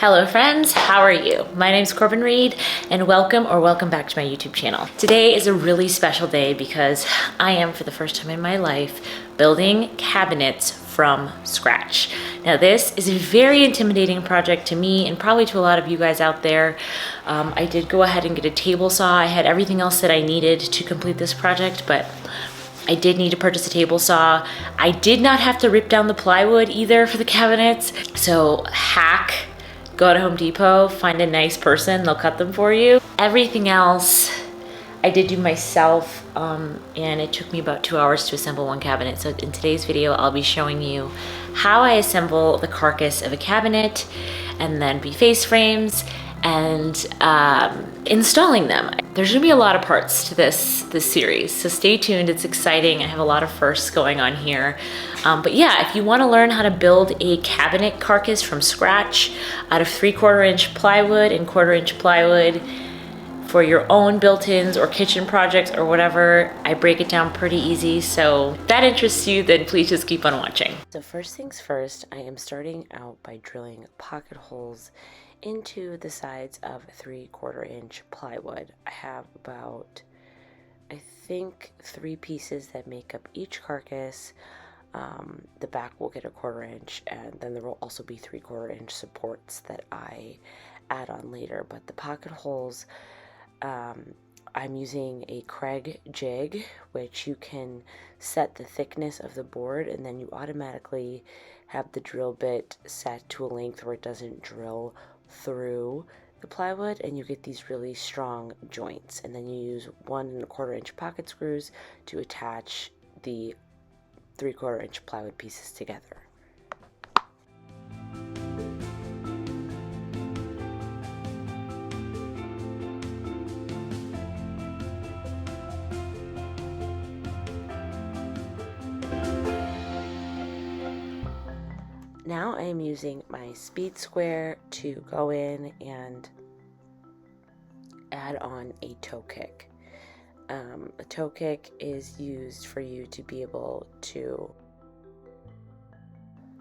Hello friends, how are you? My name's Corbin Reed and welcome back to my YouTube channel. Today is a really special day because I am, for the first time in my life, building cabinets from scratch. Now this is a very intimidating project to me and probably to a lot of you guys out there. I did go ahead and get a table saw. I had everything else that I needed to complete this project, but I did need to purchase a table saw. I did not have to rip down the plywood either for the cabinets. So hack, go to Home Depot, find a nice person, they'll cut them for you. Everything else I did do myself, and it took me about 2 hours to assemble one cabinet. So in today's video, I'll be showing you how I assemble the carcass of a cabinet and then face frames and installing them. There's gonna be a lot of parts to this series, so stay tuned, it's exciting. I have a lot of firsts going on here. But yeah, if you wanna learn how to build a cabinet carcass from scratch out of 3/4 inch plywood and 1/4 inch plywood for your own built-ins or kitchen projects or whatever, I break it down pretty easy. So if that interests you, then please just keep on watching. So first things first, I am starting out by drilling pocket holes into the sides of 3/4 inch plywood. I have about, I think, 3 pieces that make up each carcass. The back will get a 1/4 inch, and then there will also be 3/4 inch supports that I add on later. But the pocket holes, I'm using a Craig jig, which you can set the thickness of the board, and then you automatically have the drill bit set to a length where it doesn't drill through the plywood, and you get these really strong joints. And then you use 1 1/4 inch pocket screws to attach the 3/4 inch plywood pieces together. Now I am using my speed square to go in and add on a toe kick. A toe kick is used for you to be able to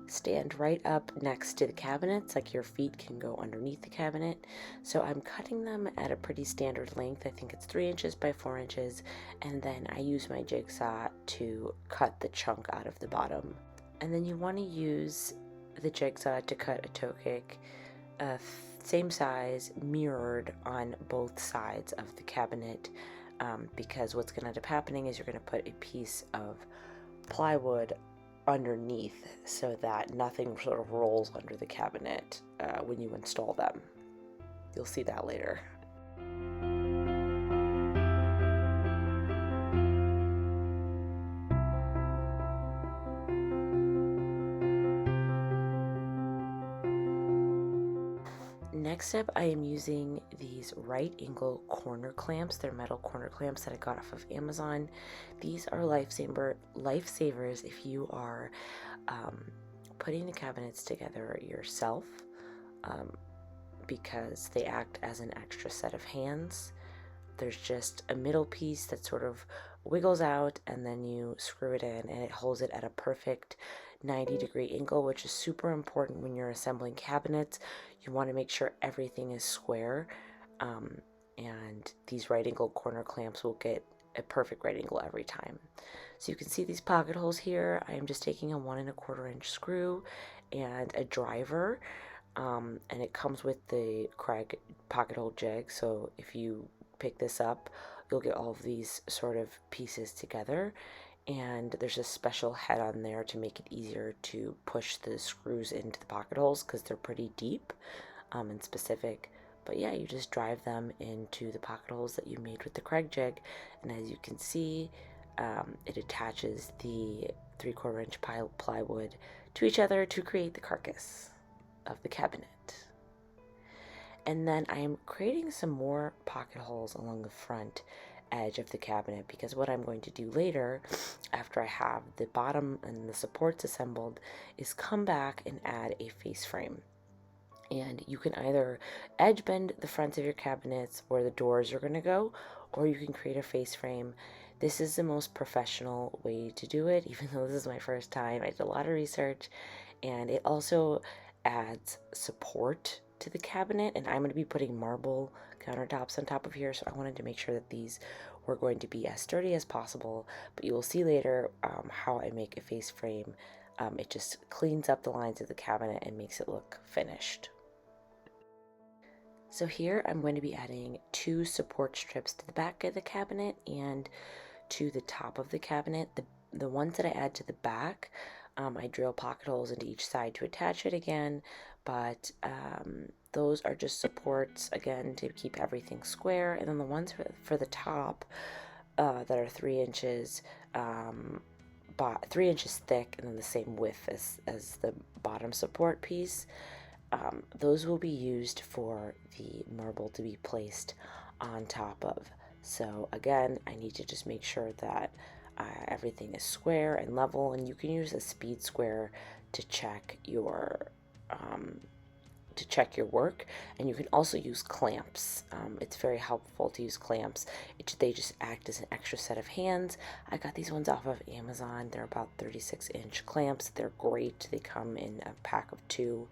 stand right up next to the cabinets, like your feet can go underneath the cabinet. So I'm cutting them at a pretty standard length. I think it's 3 inches by 4 inches, and then I use my jigsaw to cut the chunk out of the bottom. And then you want to use the jigsaw to cut a toe kick, same size, mirrored on both sides of the cabinet, because what's going to end up happening is you're going to put a piece of plywood underneath so that nothing sort of rolls under the cabinet when you install them. You'll see that later. Next up, I am using these right angle corner clamps. They're metal corner clamps that I got off of Amazon. These are lifesavers if you are putting the cabinets together yourself, because they act as an extra set of hands. There's just a middle piece that sort of wiggles out, and then you screw it in and it holds it at a perfect 90-degree angle, which is super important when you're assembling cabinets. You want to make sure everything is square, and these right angle corner clamps will get a perfect right angle every time. So you can see these pocket holes here. I am just taking a 1 1/4 inch screw and a driver, and it comes with the Craig pocket hole jig. So if you pick this up, you'll get all of these sort of pieces together. And there's a special head on there to make it easier to push the screws into the pocket holes because they're pretty deep and specific. But yeah, you just drive them into the pocket holes that you made with the Craig jig, and as you can see, it attaches the 3/4 inch plywood to each other to create the carcass of the cabinet. And then I am creating some more pocket holes along the front edge of the cabinet, because what I'm going to do later, after I have the bottom and the supports assembled, is come back and add a face frame. And you can either edge bend the fronts of your cabinets where the doors are going to go, or you can create a face frame. This is the most professional way to do it, even though this is my first time. I did a lot of research, and it also adds support to the cabinet, and I'm going to be putting marble countertops on top of here, so I wanted to make sure that these were going to be as sturdy as possible. But you will see later how I make a face frame. It just cleans up the lines of the cabinet and makes it look finished. So here I'm going to be adding 2 support strips to the back of the cabinet and to the top of the cabinet. The ones that I add to the back, I drill pocket holes into each side to attach it again, but those are just supports, again, to keep everything square. And then the ones for the top that are 3 inches, 3 inches thick, and then the same width as the bottom support piece, those will be used for the marble to be placed on top of. So again, I need to just make sure that everything is square and level, and you can use a speed square to check your work, and you can also use clamps. It's very helpful to use clamps. They just act as an extra set of hands. I got these ones off of Amazon. They're about 36-inch clamps. They're great. They come in a pack of 2.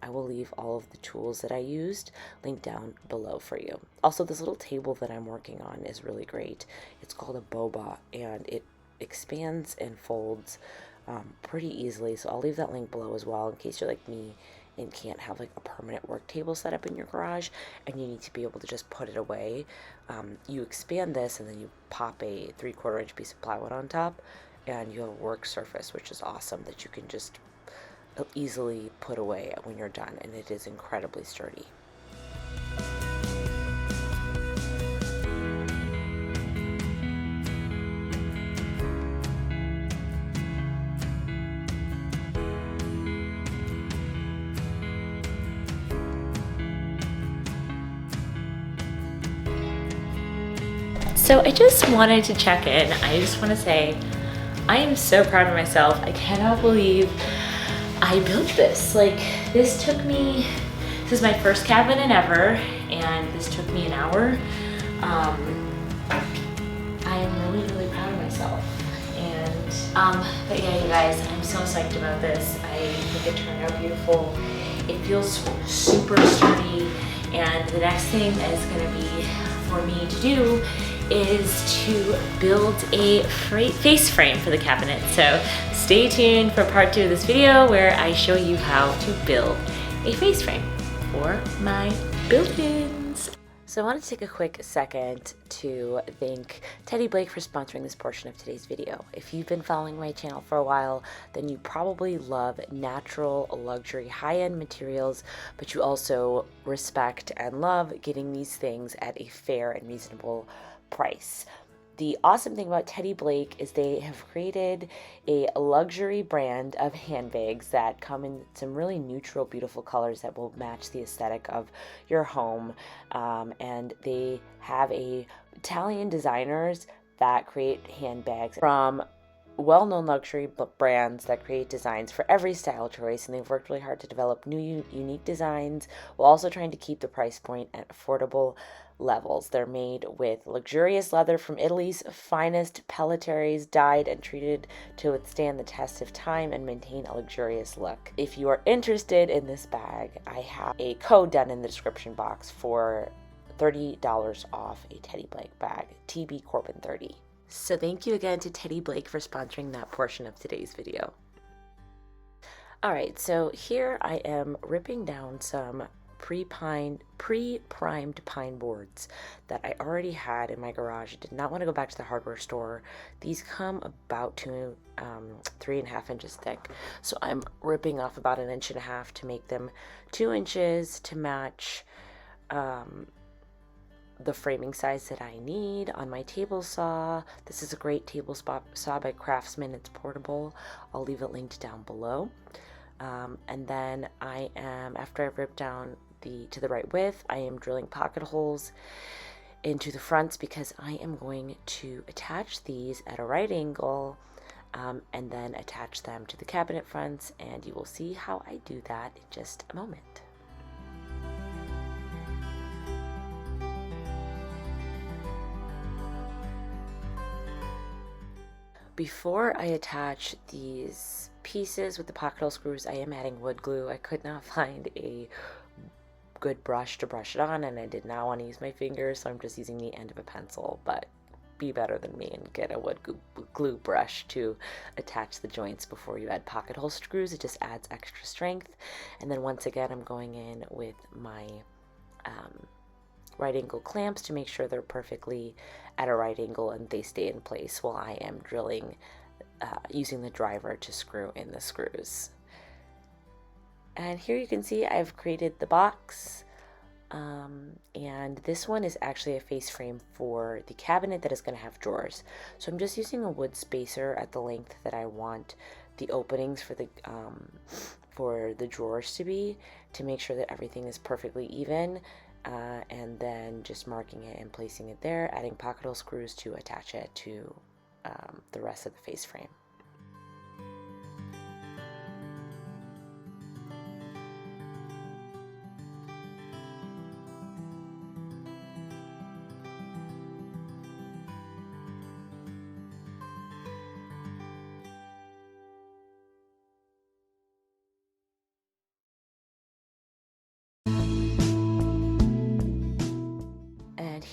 I will leave all of the tools that I used linked down below for you. Also, this little table that I'm working on is really great. It's called a boba, and it expands and folds pretty easily, so I'll leave that link below as well in case you're like me and can't have like a permanent work table set up in your garage and you need to be able to just put it away. You expand this and then you pop a 3/4 inch piece of plywood on top, and you have a work surface, which is awesome, that you can just easily put away when you're done, and it is incredibly sturdy. So I just wanted to check in. I just want to say I am so proud of myself. I cannot believe I built this. Like, this is my first cabinet ever, and this took me an hour. I am really, really proud of myself. And, but yeah, you guys, I'm so psyched about this. I think it turned out beautiful. It feels super sturdy, and the next thing that is gonna be for me to do is to build a face frame for the cabinet. So stay tuned for part 2 of this video where I show you how to build a face frame for my buildings. So I want to take a quick second to thank Teddy Blake for sponsoring this portion of today's video. If you've been following my channel for a while, then you probably love natural, luxury, high-end materials, but you also respect and love getting these things at a fair and reasonable price. The awesome thing about Teddy Blake is they have created a luxury brand of handbags that come in some really neutral, beautiful colors that will match the aesthetic of your home. And they have Italian designers that create handbags from well-known luxury brands that create designs for every style choice, and they've worked really hard to develop new unique designs while also trying to keep the price point at affordable levels. They're made with luxurious leather from Italy's finest pelletaries, dyed and treated to withstand the test of time and maintain a luxurious look. If you are interested in this bag, I have a code down in the description box for $30 off a Teddy Blake bag, TB Corbin 30. So thank you again to Teddy Blake for sponsoring that portion of today's video. Alright, so here I am ripping down some pre-primed pine boards that I already had in my garage. I did not want to go back to the hardware store. These come about 3.5 inches thick. So I'm ripping off about 1.5 inches to make them 2 inches to match the framing size that I need on my table saw. This is a great table saw by Craftsman. It's portable. I'll leave it linked down below. And then after I've ripped down to the right width, I am drilling pocket holes into the fronts because I am going to attach these at a right angle and then attach them to the cabinet fronts, and you will see how I do that in just a moment. Before I attach these pieces with the pocket hole screws, I am adding wood glue. I could not find a good brush to brush it on, and I did not want to use my fingers, so I'm just using the end of a pencil. But be better than me and get a wood glue brush to attach the joints before you add pocket hole screws. It just adds extra strength. And then once again, I'm going in with my right angle clamps to make sure they're perfectly at a right angle and they stay in place while I am drilling using the driver to screw in the screws. And here you can see I've created the box. And this one is actually a face frame for the cabinet that is going to have drawers. So I'm just using a wood spacer at the length that I want the openings for the drawers to be, to make sure that everything is perfectly even, and then just marking it and placing it there, adding pocket hole screws to attach it to the rest of the face frame.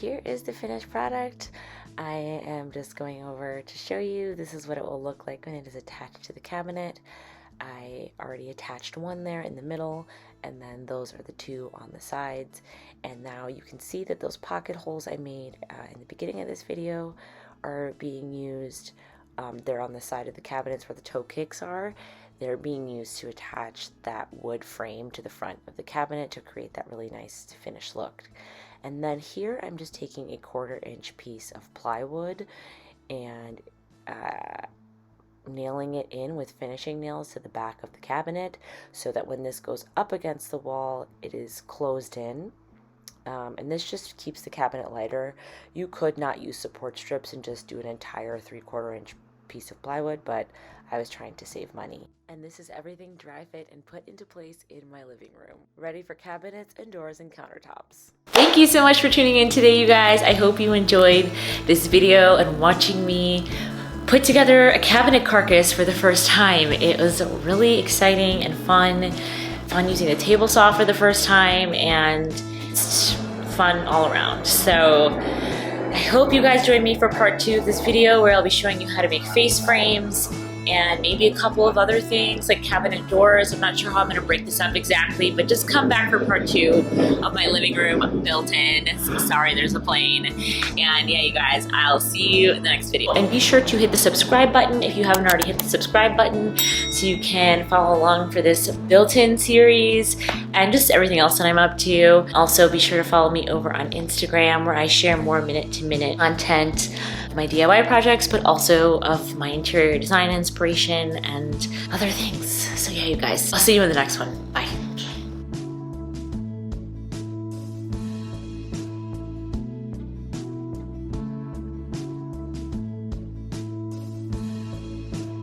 Here is the finished product. I am just going over to show you this is what it will look like when it is attached to the cabinet. I already attached one there in the middle, and then those are the two on the sides. And now you can see that those pocket holes I made in the beginning of this video are being used. They're on the side of the cabinets where the toe kicks are. They're being used to attach that wood frame to the front of the cabinet to create that really nice finished look. And then here I'm just taking a 1/4 inch piece of plywood and nailing it in with finishing nails to the back of the cabinet so that when this goes up against the wall, it is closed in. And this just keeps the cabinet lighter. You could not use support strips and just do an entire 3/4 inch piece of plywood, but I was trying to save money. And this is everything dry fit and put into place in my living room, ready for cabinets and doors and countertops. Thank you so much for tuning in today, you guys. I hope you enjoyed this video and watching me put together a cabinet carcass for the first time. It was really exciting and fun using the table saw for the first time, and it's fun all around. So I hope you guys join me for part 2 of this video, where I'll be showing you how to make face frames and maybe a couple of other things like cabinet doors. I'm not sure how I'm going to break this up exactly, but just come back for part 2 of my living room built-in. Sorry, there's a plane. And yeah, you guys, I'll see you in the next video. And be sure to hit the subscribe button if you haven't already hit the subscribe button, so you can follow along for this built-in series and just everything else that I'm up to. Also, be sure to follow me over on Instagram, where I share more minute-to-minute content of my DIY projects, but also of my interior design inspiration and other things. So yeah, you guys, I'll see you in the next one. Bye.